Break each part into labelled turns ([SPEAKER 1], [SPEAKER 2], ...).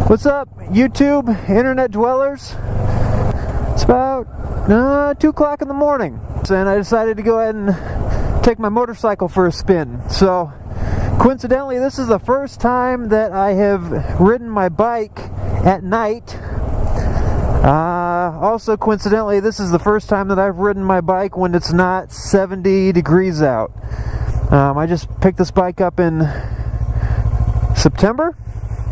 [SPEAKER 1] What's up, YouTube, internet dwellers? It's about 2 o'clock in the morning, and I decided to go ahead and take my motorcycle for a spin. So, coincidentally, this is the first time that I have ridden my bike at night. Also, coincidentally, this is the first time that I've ridden my bike when it's not 70 degrees out. I just picked this bike up in September.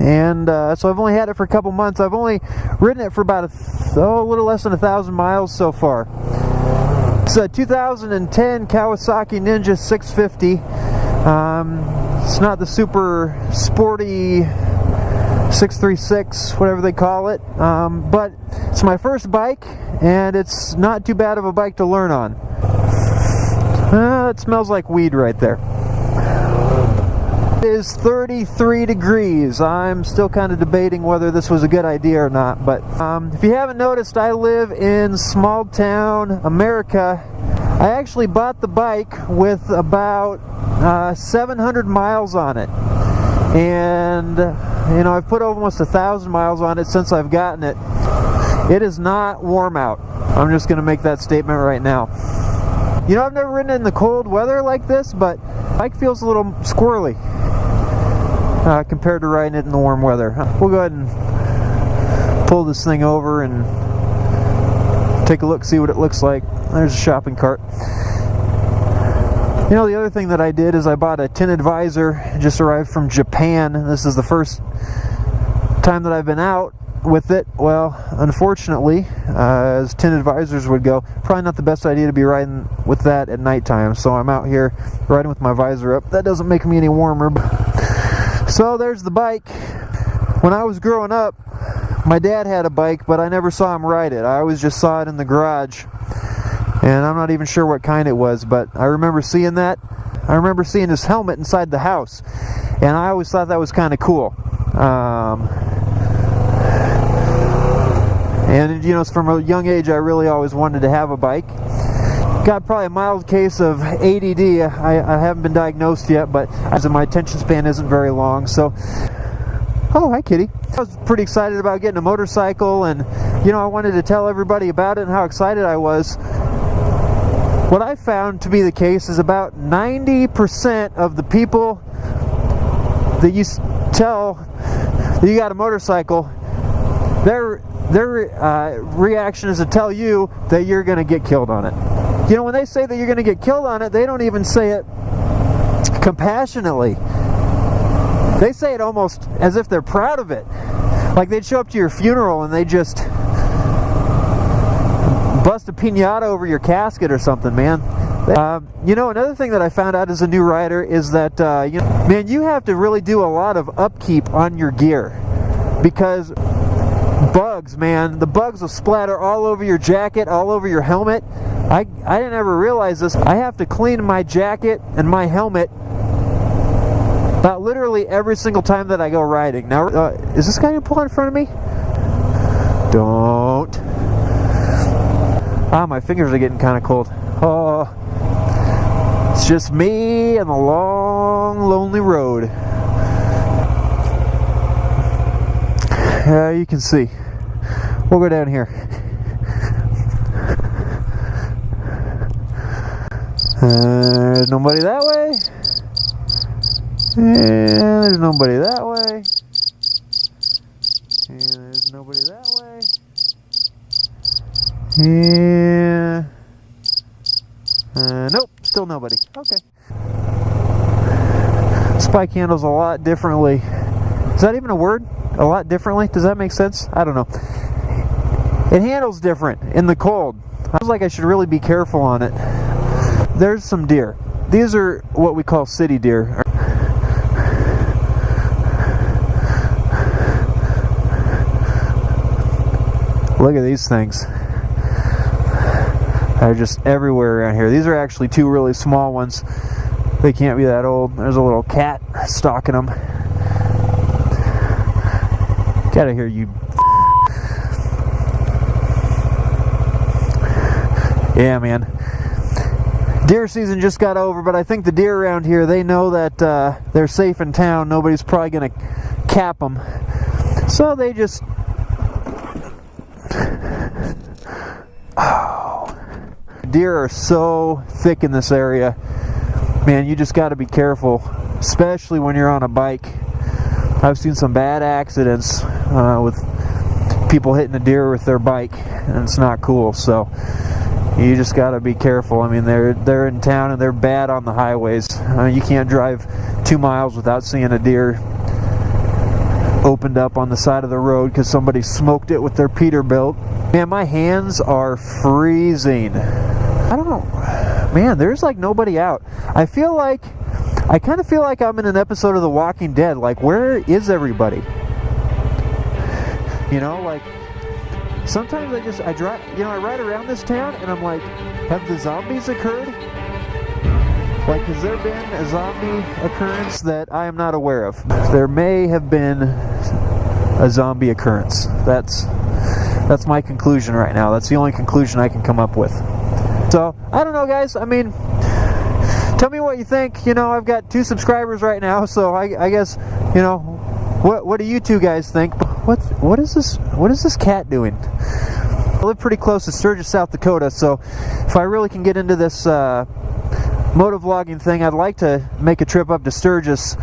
[SPEAKER 1] And so I've only had it for a couple months. I've only ridden it for about a little less than 1,000 miles so far. It's a 2010 Kawasaki Ninja 650. It's not the super sporty 636, whatever they call it, but it's my first bike, and it's not too bad of a bike to learn on. It smells like weed right there. It is 33 degrees. I'm still kind of debating whether this was a good idea or not, but if you haven't noticed, I live in small town America. I actually bought the bike with about 700 miles on it, and you know, I've put almost 1,000 miles on it since I've gotten it. It is not warm out. I'm just going to make that statement right now. You know, I've never ridden in the cold weather like this, but the bike feels a little squirrely compared to riding it in the warm weather. We'll go ahead and pull this thing over and take a look, see what it looks like. There's a shopping cart. You know, the other thing that I did is I bought a tinted visor. It just arrived from Japan. This is the first time that I've been out with it. Well, unfortunately, as tinted visors would go, probably not the best idea to be riding with that at nighttime. So I'm out here riding with my visor up. That doesn't make me any warmer. So there's the bike. When I was growing up, my dad had a bike, but I never saw him ride it. I always just saw it in the garage. And I'm not even sure what kind it was, but I remember seeing that. I remember seeing his helmet inside the house, and I always thought that was kind of cool. And you know, from a young age, I really always wanted to have a bike. Got probably a mild case of ADD. I haven't been diagnosed yet, but as my attention span isn't very long, so. Oh, hi, kitty. I was pretty excited about getting a motorcycle, and you know, I wanted to tell everybody about it and how excited I was. What I found to be the case is about 90% of the people that you tell that you got a motorcycle, their reaction is to tell you that you're going to get killed on it. You know, when they say that you're going to get killed on it, they don't even say it compassionately. They say it almost as if they're proud of it. Like they'd show up to your funeral and they just bust a piñata over your casket or something, man. You know, another thing that I found out as a new rider is that, you know, man, you have to really do a lot of upkeep on your gear. Because bugs, man, the bugs will splatter all over your jacket, all over your helmet. I didn't ever realize this. I have to clean my jacket and my helmet about literally every single time that I go riding. Now, is this guy gonna pull in front of me? Don't. Ah, my fingers are getting kind of cold. Oh, it's just me and the long, lonely road. You can see. We'll go down here. There's nobody that way. And there's nobody that way. And there's nobody that way. Yeah. Nope, still nobody. Okay. Spike handles a lot differently. Is that even a word? A lot differently? Does that make sense? I don't know. It handles different in the cold. I was like, I should really be careful on it. There's some deer. These are what we call city deer. Look at these things. They're just everywhere around here. These are actually two really small ones. They can't be that old. There's a little cat stalking them. Get out of here, you. Yeah, man. Deer season just got over, but I think the deer around here, they know that they're safe in town. Nobody's probably going to cap them. So they just... Oh. Deer are so thick in this area. Man, you just got to be careful, especially when you're on a bike. I've seen some bad accidents with people hitting a deer with their bike, and it's not cool. So you just got to be careful. I mean, they're in town and they're bad on the highways. You can't drive 2 miles without seeing a deer opened up on the side of the road because somebody smoked it with their Peterbilt. Man, my hands are freezing. I don't know. Man, there's like nobody out. I kind of feel like I'm in an episode of The Walking Dead. Like, where is everybody? You know, like, sometimes I drive, I ride around this town and I'm like, have the zombies occurred? Like, has there been a zombie occurrence that I am not aware of? There may have been a zombie occurrence. That's my conclusion right now. That's the only conclusion I can come up with. So, I don't know, guys. I mean, tell me what you think. I've got 2 subscribers right now, so I guess, what do you two guys think? What is this cat doing? I live pretty close to Sturgis, South Dakota, so if I really can get into this motovlogging thing, I'd like to make a trip up to Sturgis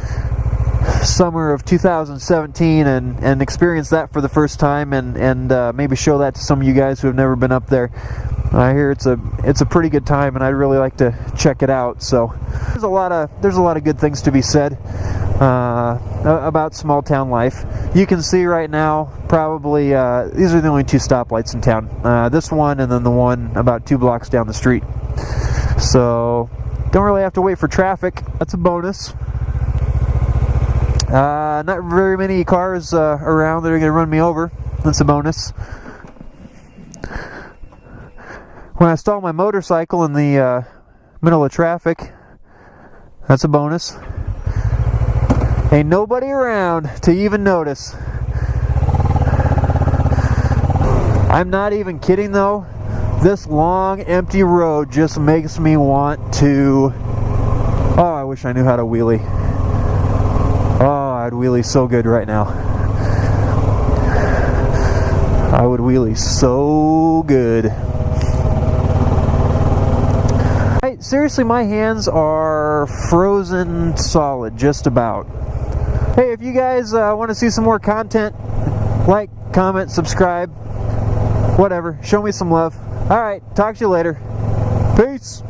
[SPEAKER 1] summer of 2017 and experience that for the first time and maybe show that to some of you guys who have never been up there. I hear it's a pretty good time, and I'd really like to check it out. So there's a lot of good things to be said about small town life. You can see right now probably these are the only 2 stoplights in town. This one and then the one about 2 blocks down the street. So don't really have to wait for traffic. That's a bonus. Not very many cars around that are going to run me over. That's a bonus. When I stall my motorcycle in the middle of traffic, that's a bonus. Ain't nobody around to even notice. I'm not even kidding though. This long, empty road just makes me want to... Oh, I wish I knew how to wheelie. Oh, I'd wheelie so good right now. I would wheelie so good. Seriously, my hands are frozen solid, just about. Hey, if you guys want to see some more content, like, comment, subscribe, whatever. Show me some love. Alright, talk to you later. Peace!